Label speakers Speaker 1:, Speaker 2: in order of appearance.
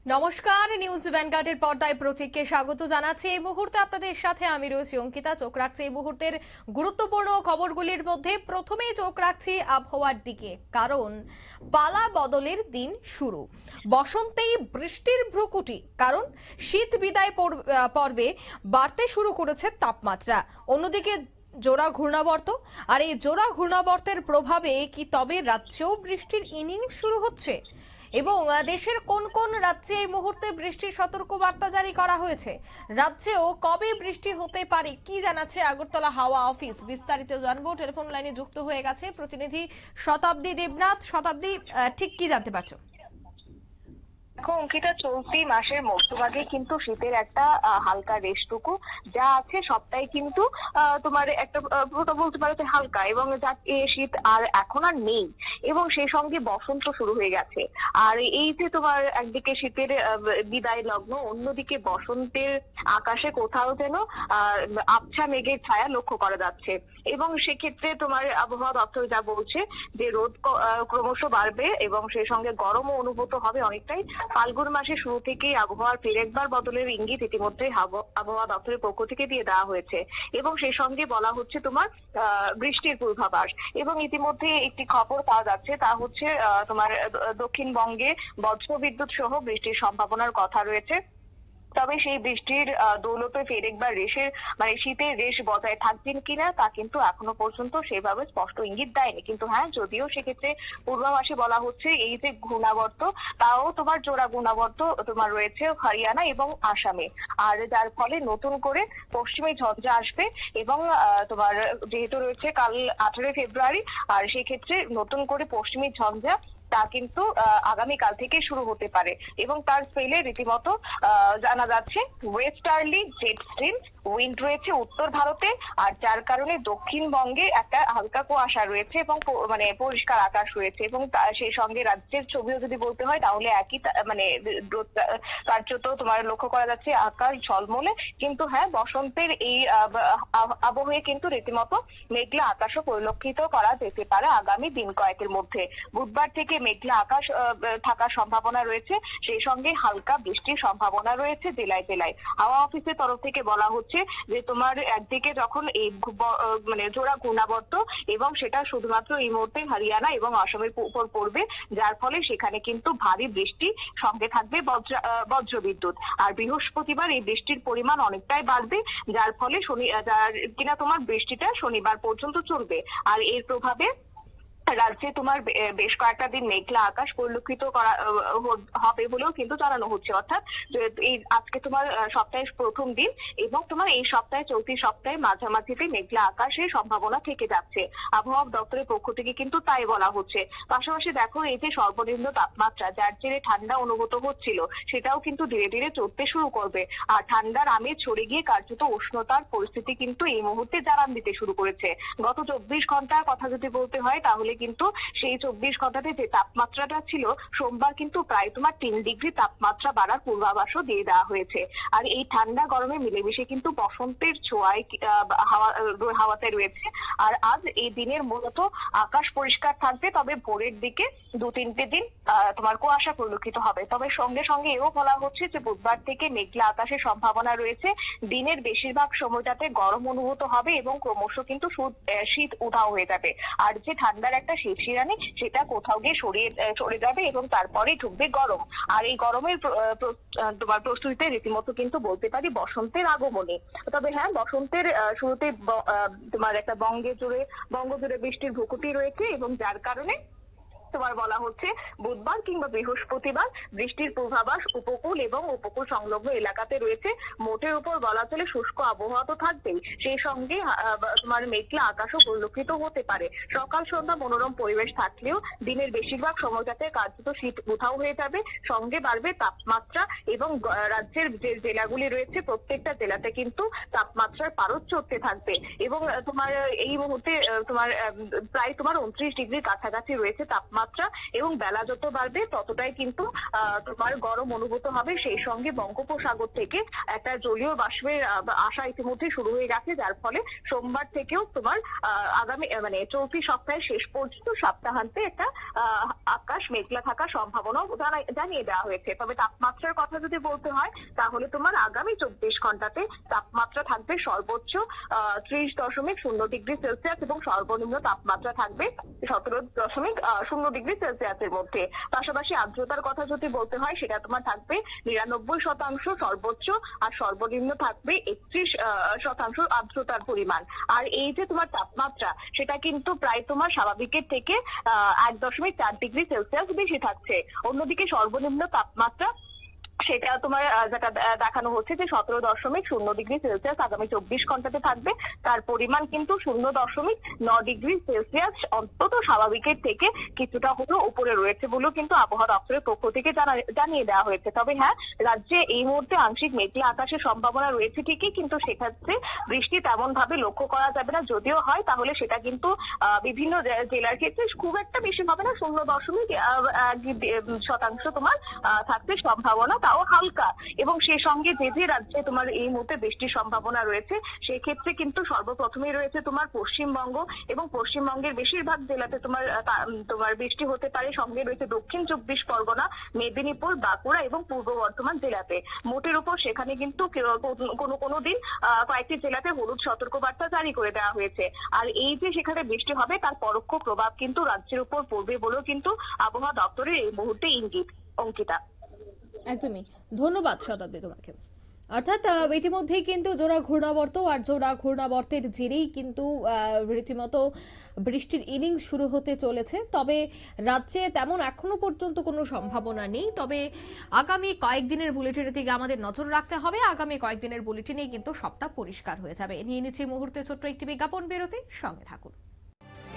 Speaker 1: নমস্কার, নিউজ ভ্যানগার্ডের পর্দায় প্রতীককে স্বাগত জানাচ্ছি। এই মুহূর্তে আপনাদের সাথে আমি রয়েছি অঙ্কিতা। চোখ রাখছি এই মুহূর্তের গুরুত্বপূর্ণ খবরগুলির মধ্যে। প্রথমেই চোখ রাখছি আবহাওয়ার দিকে, কারণ পালা বদলের দিন শুরু। বসন্তেই বৃষ্টির ভ্রুকুটি, কারণ শীত বিদায় পর্বে বাড়তে শুরু করেছে তাপমাত্রা। অন্যদিকে জোড়া ঘূর্ণাবর্ত, আর এই জোড়া ঘূর্ণাবর্তের প্রভাবে কি তবে রাজ্যেও বৃষ্টির ইনিংস শুরু হচ্ছে? এবং দেশের কোন কোন রাজ্যে এই মুহূর্তে বৃষ্টির সতর্কবার্তা জারি করা হয়েছে, রাজ্যেও কবে বৃষ্টি হতে পারে, কি জানাচ্ছে আগরতলা হাওয়া অফিস, বিস্তারিত জানবো। টেলিফোন লাইনে যুক্ত হয়ে গেছে প্রতিনিধি শতাব্দী দেবনাথ। শতাব্দী, ঠিক কি জানতে পারছো?
Speaker 2: অঙ্কিতা, চলতি মাসের মধ্যভাগে কিন্তু শীতের একটা হালকা রেশটুকু যা আছে সবটাই কিন্তু তোমার একটা বলতে পারো যে হালকা, এবং শীত আর এখন আর নেই, এবং সেই সঙ্গে বসন্ত শুরু হয়ে গেছে। আর এই যে তোমার একদিকে শীতের বিদায় লগ্ন, অন্যদিকে বসন্তের আকাশে কোথাও যেন আবছা মেঘের ছায়া লক্ষ্য করা যাচ্ছে। এবং সেক্ষেত্রে তোমার আবহাওয়া দপ্তর যা বলছে যে রোদ ক্রমশ বাড়বে এবং সেই সঙ্গে গরমও অনুভূত হবে অনেকটাই। ফাল্গুন মাসের শুরু থেকেই আবহাওয়ার ফের একবার বদলের ইঙ্গিত ইতিমধ্যে আবহাওয়া দপ্তরের পক্ষ থেকে দিয়ে দেওয়া হয়েছে, এবং সেই সঙ্গে বলা হচ্ছে তোমার বৃষ্টির পূর্বাভাস। এবং ইতিমধ্যে একটি খবর পাওয়া যাচ্ছে, তা হচ্ছে তোমার দক্ষিণবঙ্গে বজ্রবিদ্যুৎ সহ বৃষ্টির সম্ভাবনার কথা রয়েছে। তবে সেই বৃষ্টির দৌলতে ফের একবার শীতের রেশ বজায় থাকবেন কিনা তা কিন্তু এখনো পর্যন্ত সেভাবে স্পষ্ট ইঙ্গিত দেয়নি। কিন্তু হ্যাঁ, যদিও সেক্ষেত্রে পূর্বাভাসে বলা হচ্ছে এই যে ঘূর্ণাবর্ত, তাও তোমার জোড়া ঘূর্ণাবর্ত তোমার রয়েছে হরিয়ানা এবং আসামে, আর যার ফলে নতুন করে পশ্চিমী ঝঞ্ঝা আসবে। এবং তোমার যেহেতু রয়েছে কাল 18 ফেব্রুয়ারি, আর সেই ক্ষেত্রে নতুন করে পশ্চিমী ঝঞ্ঝা তা কিন্তু আগামীকাল থেকে শুরু হতে পারে। এবং তার স্পেলে রীতিমতো জানা যাচ্ছে ওয়েস্টার্লি জেট স্ট্রিম উইন্ড রয়েছে উত্তর ভারতে, আর যার কারণে দক্ষিণবঙ্গে একটা হালকা কুয়াশা রয়েছে এবং পরিষ্কার আকাশ রয়েছে। এবং সেই সঙ্গে রাজ্যের ছবিও যদি বলতে হয় তাহলে একই, কার্যত তোমার লক্ষ্য করা যাচ্ছে আকাশ ঝলমলে। কিন্তু হ্যাঁ, বসন্তের এই আবহে কিন্তু রীতিমতো মেঘলা আকাশও পরিলক্ষিত করা যেতে পারে আগামী দিন কয়েকের মধ্যে। বুধবার থেকে মেঘলা আকাশ থাকার সম্ভাবনা রয়েছে, সেই সঙ্গে হালকা বৃষ্টির সম্ভাবনা রয়েছে জেলায় জেলায়। হাওয়া অফিসের তরফ থেকে বলা হচ্ছে যে তোমার একদিকে যখন এই জোড়া ঘূর্ণাবর্ত, এবং সেটা শুধুমাত্র এই মুহূর্তে হরিয়ানা এবং আসামের উপর পড়বে, যার ফলে সেখানে কিন্তু ভারী বৃষ্টি সঙ্গে থাকবে বজ্রবিদ্যুৎ। আর বৃহস্পতিবার এই বৃষ্টির পরিমাণ অনেকটাই বাড়বে, যার ফলে কিনা তোমার বৃষ্টিটা শনিবার পর্যন্ত চলবে। আর এর প্রভাবে রাজ্যে তোমার বেশ কয়েকটা দিন মেঘলা আকাশ পরিলক্ষিত করা হবে বলেও কিন্তু জানানো হচ্ছে। অর্থাৎ এই আজকে তোমার সপ্তাহের প্রথম দিন, এবং তোমার এই সপ্তাহে চলতি সপ্তাহে মাঝামাঝিতে মেঘলা আকাশের সম্ভাবনা থেকে যাচ্ছে। আবহাওয়া দপ্তরের পক্ষ থেকে কিন্তু তাই বলা হচ্ছে। পাশাপাশি দেখো, এই যে সর্বনিম্ন তাপমাত্রা যার জেরে ঠান্ডা অনুভূত হচ্ছিল, সেটাও কিন্তু ধীরে ধীরে চড়তে শুরু করবে। আর ঠান্ডার আমেজ ছড়ে গিয়ে কার্যত উষ্ণতার পরিস্থিতি কিন্তু এই মুহূর্তে জানান দিতে শুরু করেছে। গত 24 ঘন্টার কথা যদি বলতে হয় তাহলে কিন্তু সেই 24 ঘন্টাতে যে তাপমাত্রাটা ছিল, সোমবার কিন্তু প্রায় তোমার 3 ডিগ্রি তাপমাত্রা বাড়ার পূর্বাভাসও দিয়ে দেওয়া হয়েছে। আর এই ঠান্ডা গরমে মিলেমিশে কিন্তু বসন্তের ছোঁয়ায় হাওয়াতে রয়েছে। আর আজ এই দিনের মূলত আকাশ পরিষ্কার থাকবে, তবে ভোরের দিকে 2-3টে দিন তোমার কুয়াশা পরিলক্ষিত হবে। তবে সঙ্গে সঙ্গে এও বলা হচ্ছে যে বুধবার থেকে মেঘলা আকাশের সম্ভাবনা রয়েছে। দিনের বেশিরভাগ সময়টাতে গরম অনুভূত হবে এবং ক্রমশ কিন্তু শীত উধাও হয়ে যাবে। আর যে ঠান্ডার একটা শিরশিরানি, সেটা কোথাও গিয়ে সরে যাবে এবং তারপরেই ঢুকবে গরম। আর এই গরমের তোমার প্রস্তুতিতে রীতিমতো কিন্তু বলতে পারি বসন্তের আগমনে। তবে হ্যাঁ, বসন্তের শুরুতে তোমার একটা বঙ্গজুড়ে বৃষ্টির ভ্রুকুটি রয়েছে, এবং যার কারণে তোমার বলা হচ্ছে বুধবার কিংবা বৃহস্পতিবার বৃষ্টির পূর্বাভাস উপকূল এবং উপকূল সংলগ্ন এলাকাতে রয়েছে। মোটের উপর বলা চলে শুষ্ক আবহাওয়া তো থাকবেই, সেই সঙ্গে তোমার মেঘলা আকাশও পরিলক্ষিত হতে পারে। সকাল সন্ধ্যা মনোরম পরিবেশ থাকলেও দিনের বেশিরভাগ সময়টাতে কার্যত শীত উধাও হয়ে যাবে। সঙ্গে বাড়বে তাপমাত্রা, এবং রাজ্যের যে জেলাগুলি রয়েছে প্রত্যেকটা জেলাতে কিন্তু তাপমাত্রার পারদ চড়তে থাকবে। এবং তোমার এই মুহূর্তে তোমার প্রায় তোমার 29 ডিগ্রির কাছাকাছি রয়েছে তাপমাত্রা তাপমাত্রা এবং বেলা যত বাড়বে ততটাই কিন্তু তোমার গরম অনুভূত হবে। সেই সঙ্গে বঙ্গোপসাগর থেকে একটা জলীয় বাষ্পের আসা ইতিমধ্যে শুরু হয়ে গেছে, যার ফলে সোমবার থেকেও তোমার আগামী মানে চলতি সপ্তাহের শেষ পর্যন্ত সপ্তাহান্তে একটা আকাশ মেঘলা থাকার সম্ভাবনা জানিয়ে দেওয়া হয়েছে। তবে তাপমাত্রার কথা যদি বলতে হয় তাহলে তোমার আগামী 24 ঘন্টাতে তাপমাত্রা থাকবে সর্বোচ্চ 30.0 ডিগ্রি সেলসিয়াস এবং সর্বনিম্ন তাপমাত্রা থাকবে 17.0 ডিগ্রি সেলসিয়াসের মধ্যে। পাশাপাশি আর্দ্রতার কথা যদি বলতে হয় সেটা তোমার থাকবে 99% সর্বোচ্চ, আর সর্বনিম্ন থাকবে 31% আর্দ্রতার পরিমাণ। আর এই যে তোমার তাপমাত্রা সেটা কিন্তু প্রায় তোমার স্বাভাবিকের থেকে 1.4 ডিগ্রি সেলসিয়াস বেশি থাকছে। অন্যদিকে সর্বনিম্ন তাপমাত্রা সেটা তোমার যেটা দেখানো হচ্ছে যে 17.0 ডিগ্রি সেলসিয়াস আগামী 24 ঘন্টাতে থাকবে। তার পরিমাণ কিন্তু 0.9 ডিগ্রি সেলসিয়াস অন্তত স্বাভাবিকের থেকে কিছুটা হলেও উপরে রয়েছে বলেও কিন্তু আবহাওয়া দপ্তরের পক্ষ থেকে জানিয়ে দেওয়া হয়েছে। তবে হ্যাঁ, রাজ্যে এই মুহূর্তে আংশিক মেঘলা আকাশের সম্ভাবনা রয়েছে ঠিকই, কিন্তু সেক্ষেত্রে বৃষ্টি তেমন ভাবে লক্ষ্য করা যাবে না। যদিও হয় তাহলে সেটা কিন্তু বিভিন্ন জেলার ক্ষেত্রে খুব একটা বেশি হবে না, 0.1% তোমার থাকতে সম্ভাবনা, তাও হালকা। এবং সেই সঙ্গে যে যে রাজ্যে তোমার এই মুহূর্তে বৃষ্টির সম্ভাবনা রয়েছে সেই ক্ষেত্রে কিন্তু সর্বপ্রথমেই রয়েছে তোমার পশ্চিমবঙ্গ, এবং পশ্চিমবঙ্গের বেশিরভাগ জেলাতে তোমার বৃষ্টি হতে পারে। সঙ্গে রয়েছে দক্ষিণ 24 পরগনা, মেদিনীপুর, বাঁকুড়া এবং পূর্ব বর্ধমান জেলাতে। মোটের উপর সেখানে কিন্তু কোনো দিন কয়েকটি জেলাতে হলুদ সতর্কবার্তা জারি করে দেওয়া হয়েছে। আর এই যে সেখানে বৃষ্টি হবে তার পরোক্ষ প্রভাব কিন্তু রাজ্যের উপর পড়বে বলেও কিন্তু আবহাওয়া দপ্তরের এই মুহূর্তে ইঙ্গিত। অঙ্কিতা।
Speaker 1: একদমই, ধন্যবাদ শতাব্দী তোমাকে। অর্থাৎ ইতিমধ্যেই কিন্তু জোড়া ঘূর্ণাবর্ত আর জোড়া ঘূর্ণাবর্তের জেরেই কিন্তু রীতিমতো বৃষ্টির ইনিংস শুরু হতে চলেছে। তবে রাজ্যে তেমন এখনো পর্যন্ত কোনো সম্ভাবনা নেই। তবে আগামী কয়েকদিনের বুলেটিনের দিকে আমাদের নজর রাখতে হবে। আগামী কয়েকদিনের বুলেটিনেই কিন্তু সবটা পরিষ্কার হয়ে যাবে। নিয়ে নিচ্ছি মুহূর্তে ছোট্ট একটি বিজ্ঞাপন বিরতি, সঙ্গে থাকুন।